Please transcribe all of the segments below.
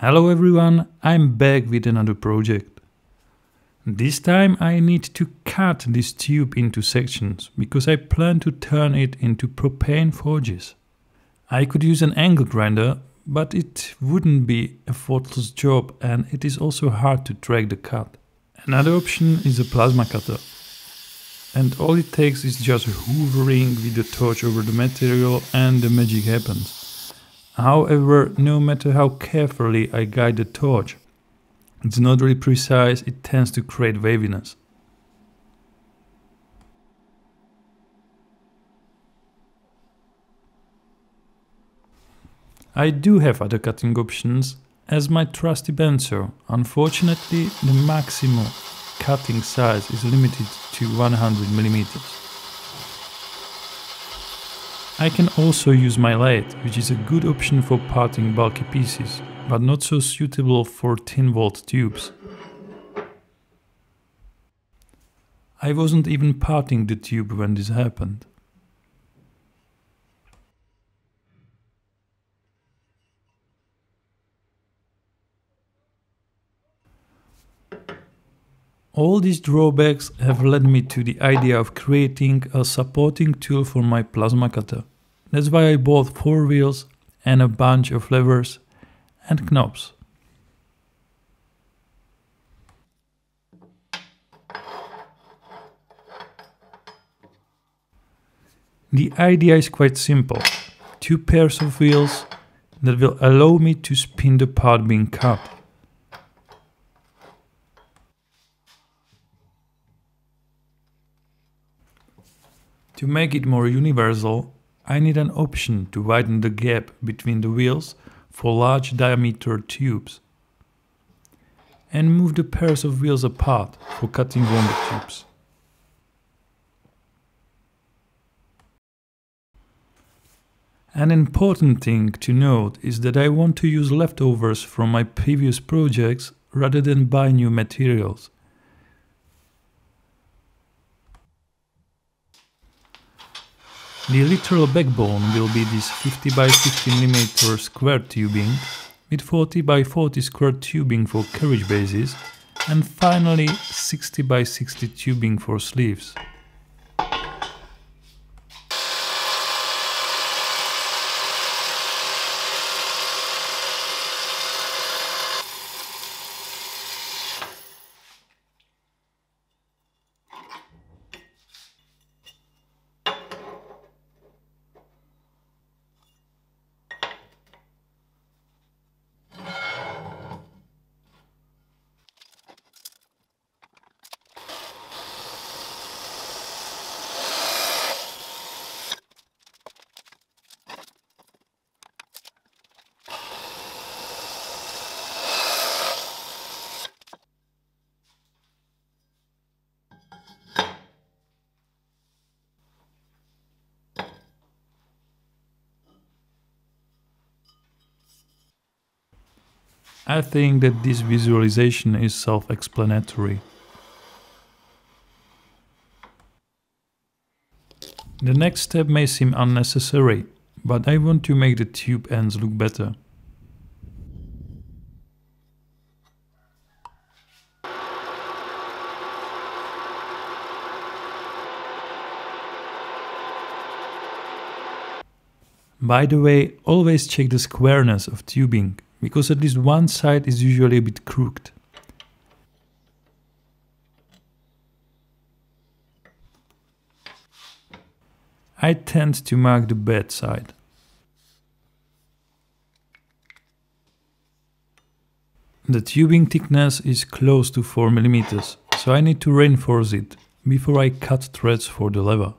Hello everyone, I'm back with another project. This time I need to cut this tube into sections because I plan to turn it into propane forges. I could use an angle grinder, but it wouldn't be a effortless job and it is also hard to track the cut. Another option is a plasma cutter. And all it takes is just hovering with the torch over the material and the magic happens. However, no matter how carefully I guide the torch, it's not really precise, it tends to create waviness. I do have other cutting options, as my trusty bandsaw. Unfortunately, the maximum cutting size is limited to 100 mm. I can also use my lathe, which is a good option for parting bulky pieces, but not so suitable for 10-volt tubes. I wasn't even parting the tube when this happened. All these drawbacks have led me to the idea of creating a supporting tool for my plasma cutter. That's why I bought 4 wheels and a bunch of levers and knobs. The idea is quite simple. 2 pairs of wheels that will allow me to spin the part being cut. To make it more universal, I need an option to widen the gap between the wheels for large diameter tubes and move the pairs of wheels apart for cutting longer tubes. An important thing to note is that I want to use leftovers from my previous projects rather than buy new materials. The literal backbone will be this 50 by 50 mm square tubing with 40 by 40 square tubing for carriage bases and finally 60 by 60 tubing for sleeves. I think that this visualization is self-explanatory. The next step may seem unnecessary, but I want to make the tube ends look better. By the way, always check the squareness of tubing, because at least one side is usually a bit crooked. I tend to mark the bad side. The tubing thickness is close to 4 mm, so I need to reinforce it before I cut threads for the lever.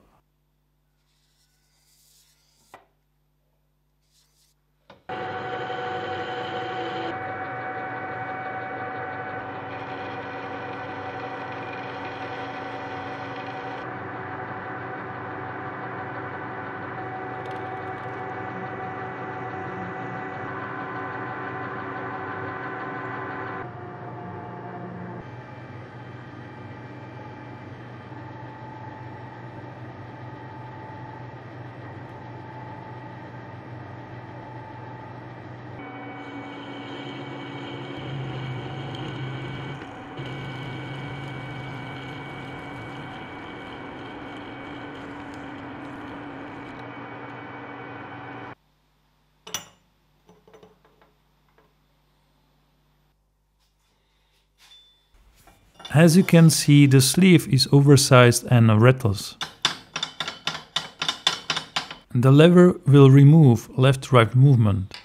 As you can see, the sleeve is oversized and rattles. The lever will remove left-right movement,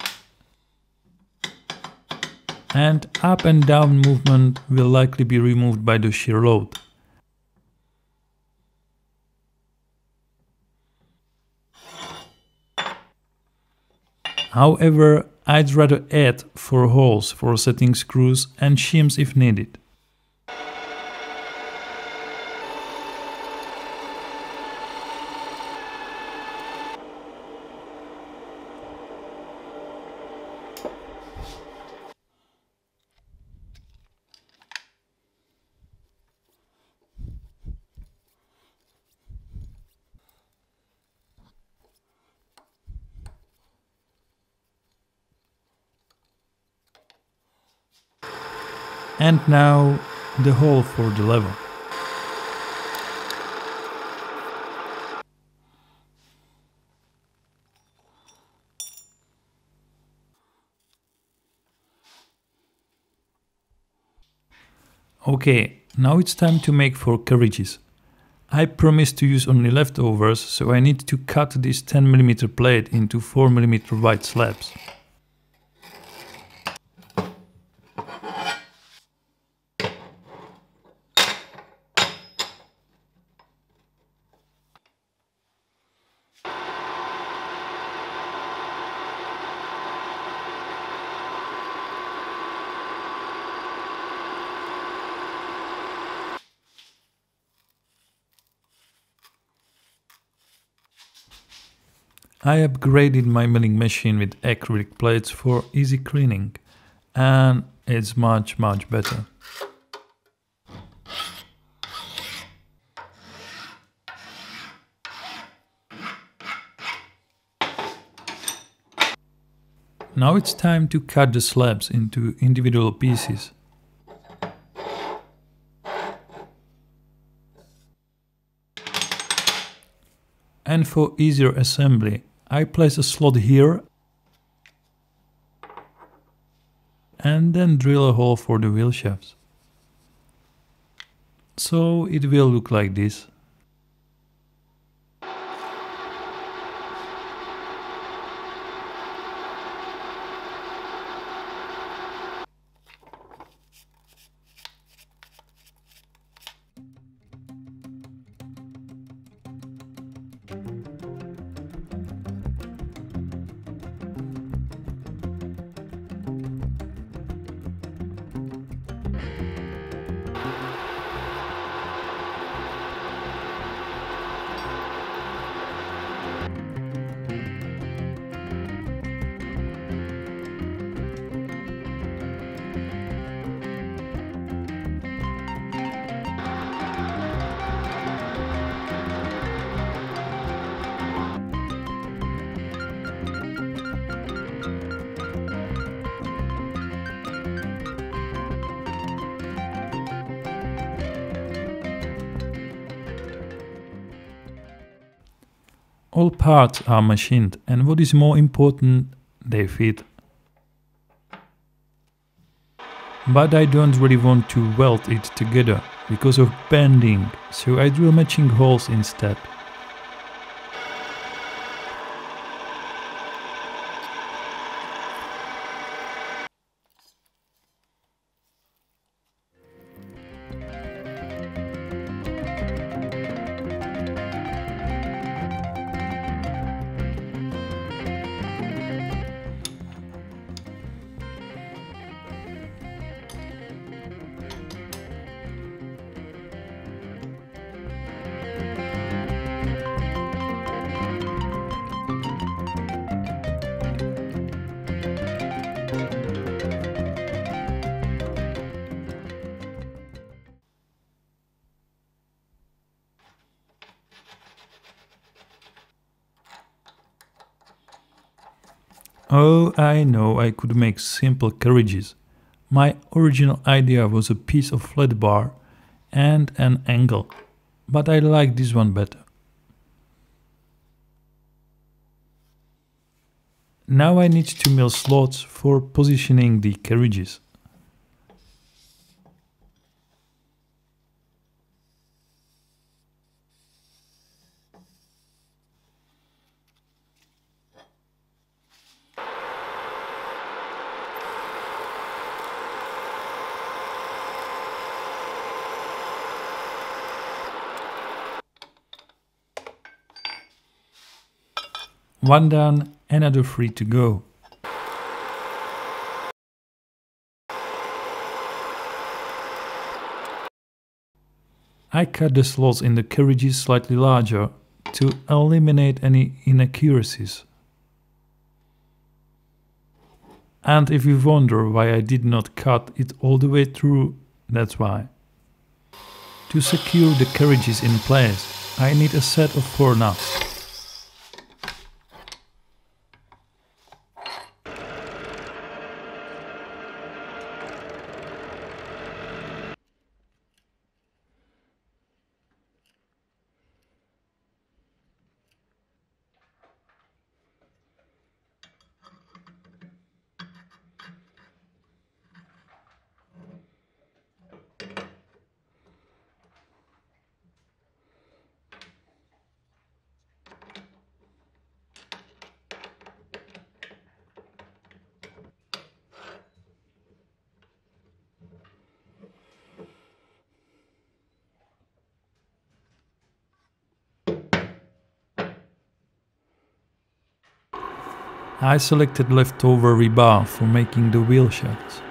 and up and down movement will likely be removed by the shear load. However, I'd rather add 4 holes for setting screws and shims if needed. And now the hole for the lever. Okay, now it's time to make 4 carriages. I promised to use only leftovers, so I need to cut this 10mm plate into 4mm wide slabs. I upgraded my milling machine with acrylic plates for easy cleaning, and it's much better. Now it's time to cut the slabs into individual pieces. And for easier assembly, I place a slot here and then drill a hole for the wheel shafts. So it will look like this. All parts are machined, and what is more important, they fit. But I don't really want to weld it together because of bending, so I drill matching holes instead. Oh, I know I could make simple carriages. My original idea was a piece of flat bar and an angle, but I like this one better. Now I need to mill slots for positioning the carriages. One done, another 3 to go. I cut the slots in the carriages slightly larger to eliminate any inaccuracies. And if you wonder why I did not cut it all the way through, that's why. To secure the carriages in place, I need a set of 4 nuts. I selected leftover rebar for making the wheel shafts.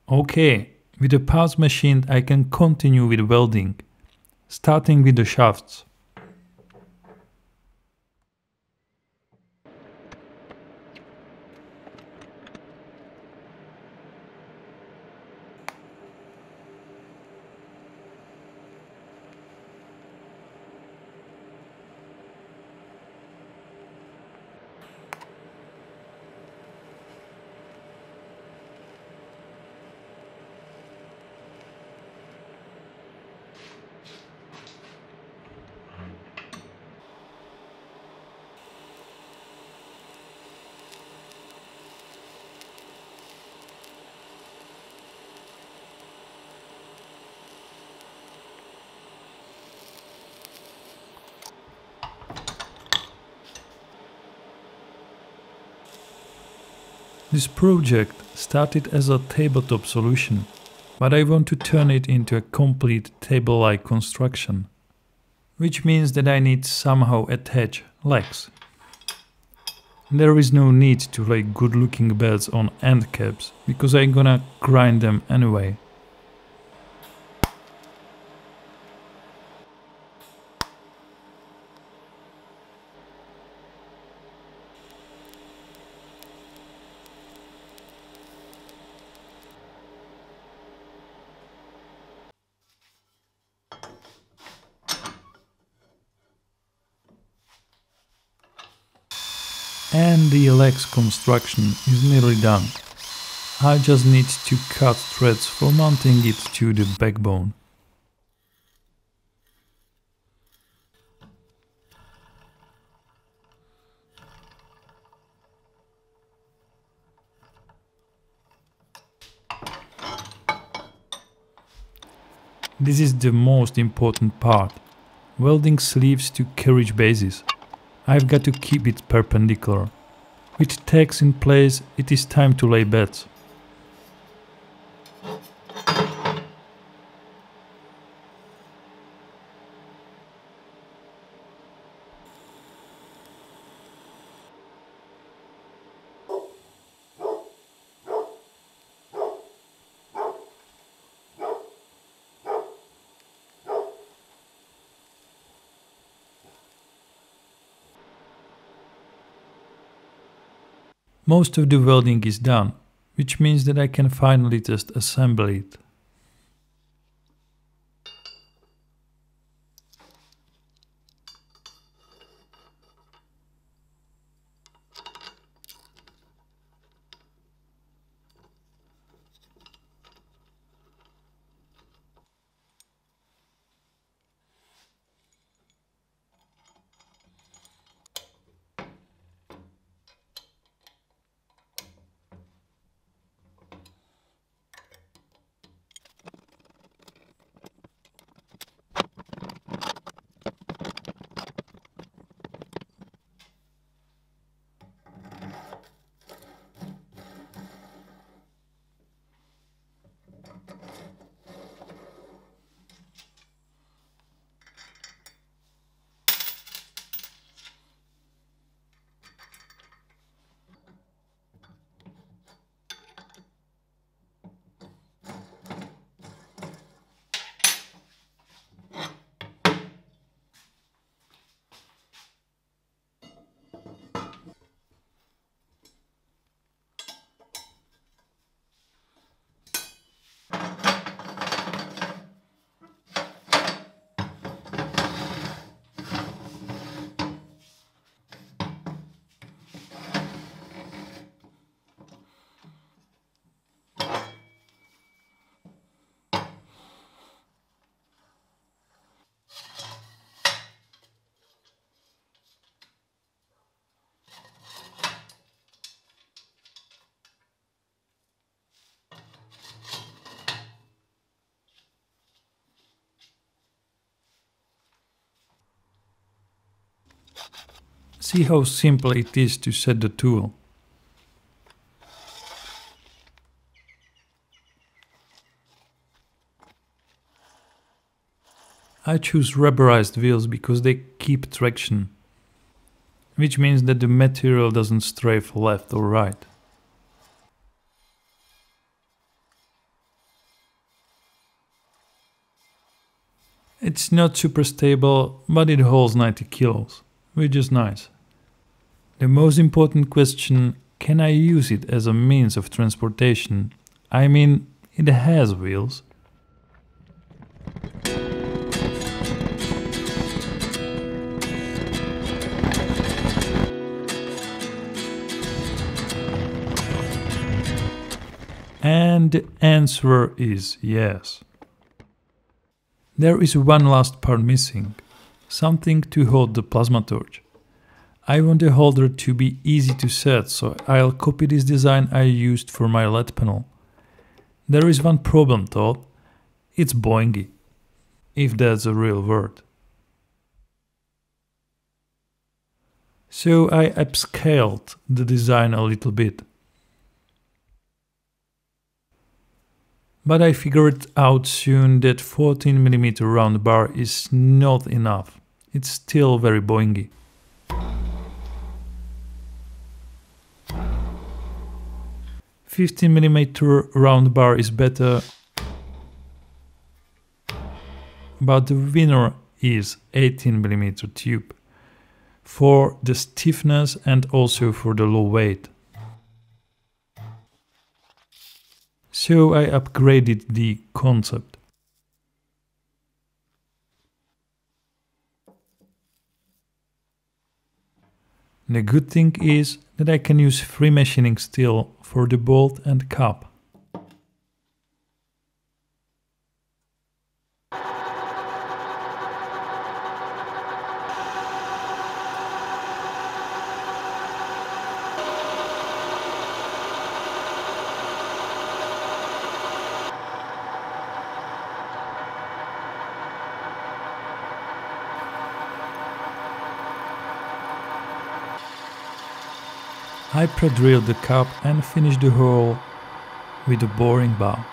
Okay, with the parts machined I can continue with welding, starting with the shafts. This project started as a tabletop solution, but I want to turn it into a complete table-like construction, which means that I need somehow attach legs. There is no need to lay good-looking belts on end caps, because I'm gonna grind them anyway. And the legs construction is nearly done. I just need to cut threads for mounting it to the backbone. This is the most important part. Welding sleeves to carriage bases. I've got to keep it perpendicular. With tags in place, it is time to lay beds. Most of the welding is done, which means that I can finally just assemble it. See how simple it is to set the tool. I choose rubberized wheels because they keep traction, which means that the material doesn't strafe left or right. It's not super stable, but it holds 90 kilos, which is nice. The most important question, can I use it as a means of transportation? I mean, it has wheels. And the answer is yes. There is one last part missing, something to hold the plasma torch. I want the holder to be easy to set, so I'll copy this design I used for my LED panel. There is one problem though, it's boingy, if that's a real word. So I upscaled the design a little bit. But I figured out soon that 14mm round bar is not enough. It's still very boingy. "15mm round bar is better, but the winner is 18mm tube for the stiffness and also for the low weight. So I upgraded the concept. The good thing is that I can use free machining still for the bolt and cap. I pre-drilled the cap and finished the hole with a boring bow.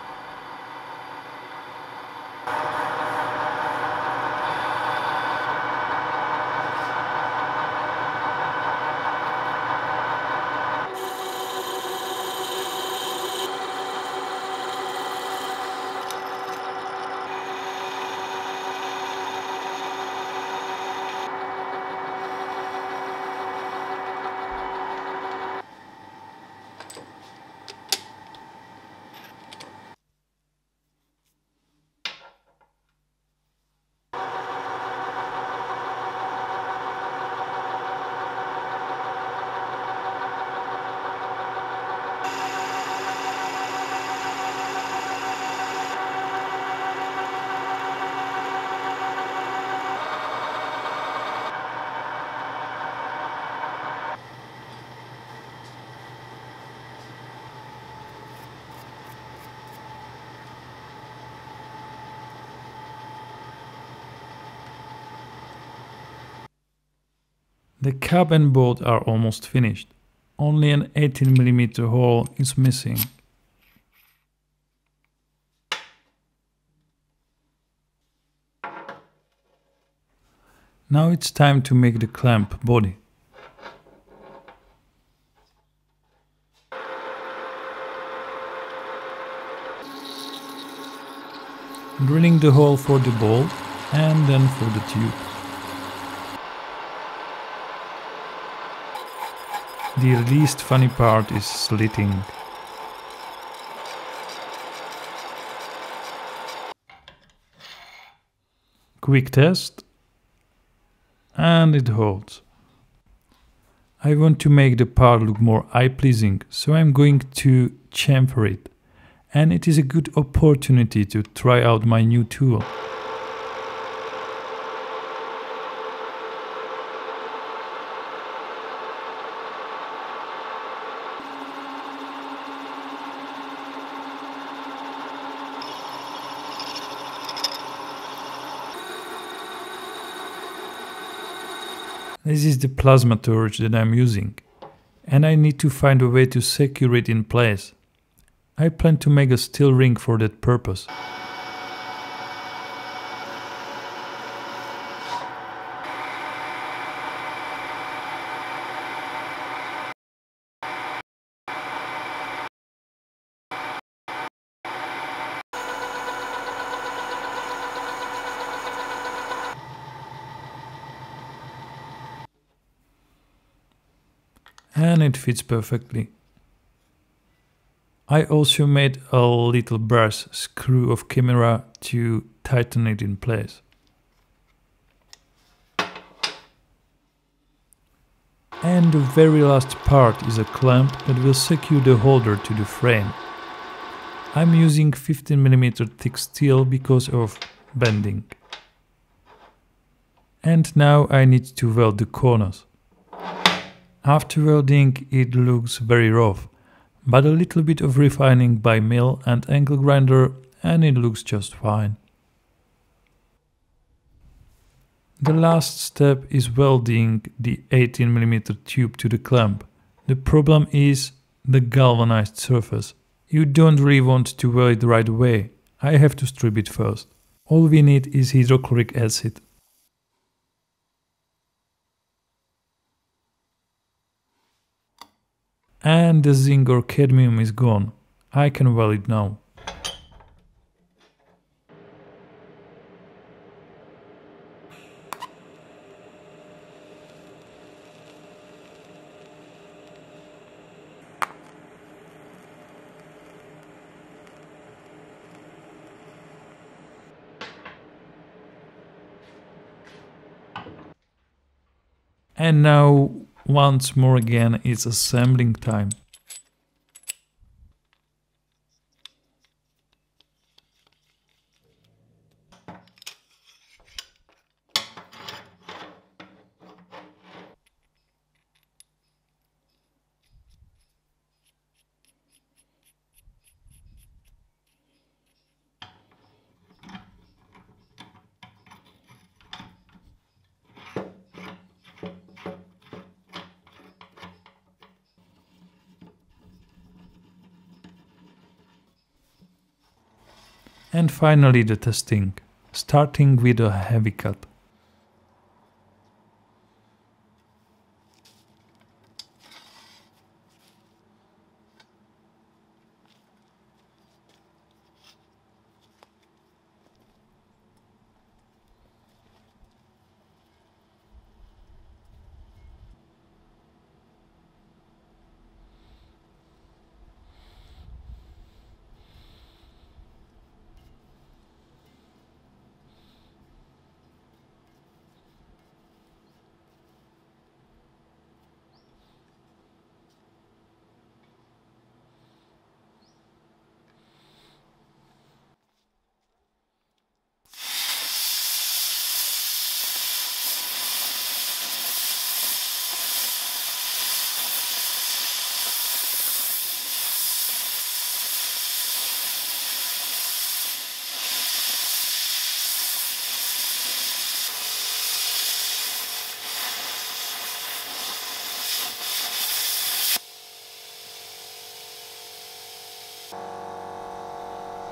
The cap and bolt are almost finished. Only an 18mm hole is missing. Now it's time to make the clamp body. Drilling the hole for the bolt and then for the tube. The least funny part is slitting. Quick test, and it holds. I want to make the part look more eye-pleasing, so I'm going to chamfer it, and it is a good opportunity to try out my new tool. This is the plasma torch that I'm using, and I need to find a way to secure it in place. I plan to make a steel ring for that purpose. And it fits perfectly. I also made a little brass screw of camera to tighten it in place. And the very last part is a clamp that will secure the holder to the frame. I'm using 15mm thick steel because of bending. And now I need to weld the corners. After welding it looks very rough, but a little bit of refining by mill and angle grinder and it looks just fine. The last step is welding the 18mm tube to the clamp. The problem is the galvanized surface. You don't really want to weld it right away. I have to strip it first. All we need is hydrochloric acid. And the zinc or cadmium is gone. I can weld it now. And now, once more again, it's assembling time. And finally the testing, starting with a heavy cut.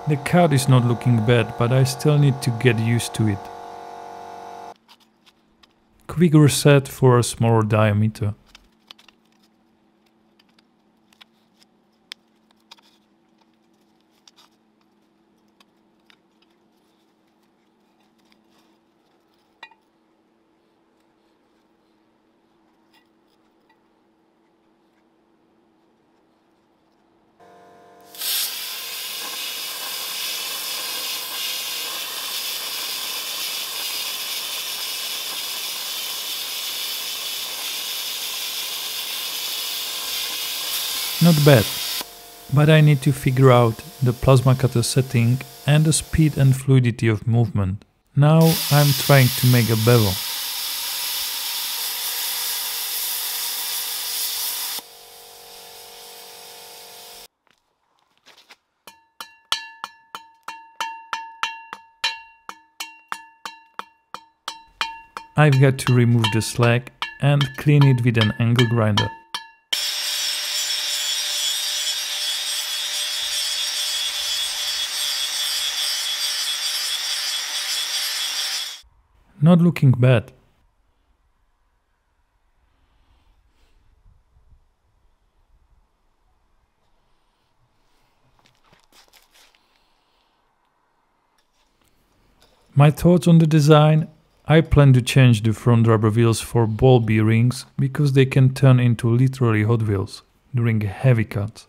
The cut is not looking bad, but I still need to get used to it. Quick reset for a smaller diameter. Not bad, but I need to figure out the plasma cutter setting and the speed and fluidity of movement. Now I'm trying to make a bevel. I've got to remove the slack and clean it with an angle grinder. Not looking bad. My thoughts on the design: I plan to change the front rubber wheels for ball bearings because they can turn into literally Hot Wheels during a heavy cut.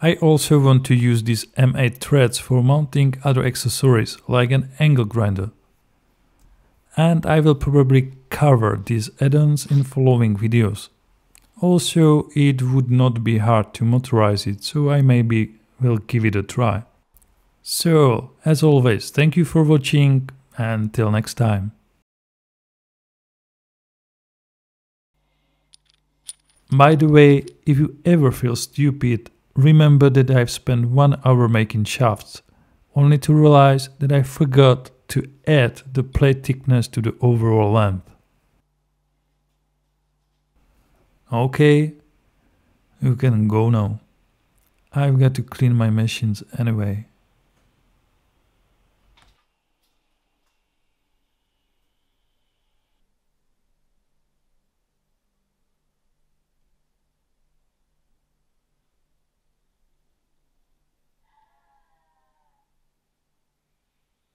I also want to use these M8 threads for mounting other accessories like an angle grinder. And I will probably cover these add-ons in following videos. Also, it would not be hard to motorize it, so I maybe will give it a try. So, as always, thank you for watching, and till next time. By the way, if you ever feel stupid, remember that I've spent 1 hour making shafts, only to realize that I forgot to add the plate thickness to the overall length. Okay, you can go now. I've got to clean my machines anyway.